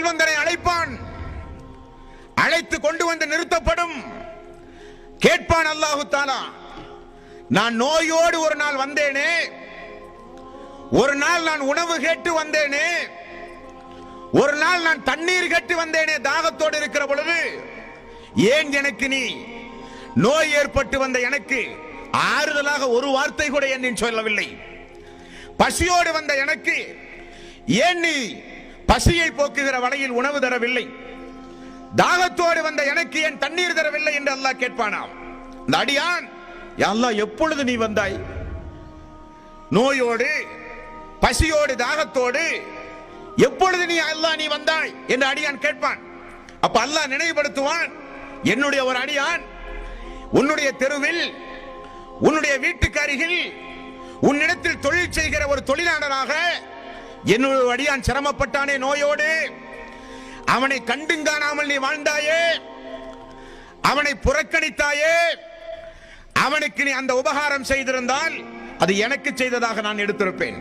செல்வந்தனை அழைப்பான், அழைத்து கொண்டு வந்து நிறுத்தப்படும். கேட்பான் அல்லாஹு தஆலா, நான் நோயோடு ஒரு நாள் வந்தேனே, ஒரு நாள் நான் உணவு கேட்டு வந்தேனே, ஒரு நாள் நான் தண்ணீர் கேட்டு வந்தேனே தாகத்தோடு இருக்கிற பொழுது, ஏன் எனக்கு நீ நோய் ஏற்பட்டு வந்த எனக்கு ஆறுதலாக ஒரு வார்த்தை கூட என்னை சொல்லவில்லை? பசியோடு வந்த எனக்கு ஏன் நீ பசியை போக்குகிற வழியில் உணவு தரவில்லை? தாகத்தோடு வந்த எனக்கு ஏன் தண்ணீர் தரவில்லை என்று அல்லாஹ் கேட்பானாம். இந்த அடியான், யா அல்லாஹ் எப்பொழுது நீ வந்தாய்? நோயோடு பசியோடு தாகத்தோடு எப்பொழுது நீ அல்லாஹ் நீ வந்தாய் என்று அடியான் கேட்பான். அப்ப அல்லாஹ் நினைவுபடுத்துவான், என்னுடைய ஒரு அடியான் உன்னுடைய தெருவில், உன்னுடைய வீட்டுக்கு அருகில், உன்னிடத்தில் தொழில் செய்கிற ஒரு தொழிலாளராக என்னுடைய அடியான் சிரமப்பட்டானே நோயோடு, அவனை கண்டுங்காணாமல் நீ வாழ்ந்தாயே, அவனை புறக்கணித்தாயே, அவனுக்கு நீ அந்த உபகாரம் செய்திருந்தால் அது எனக்கு செய்ததாக நான் எடுத்திருப்பேன்.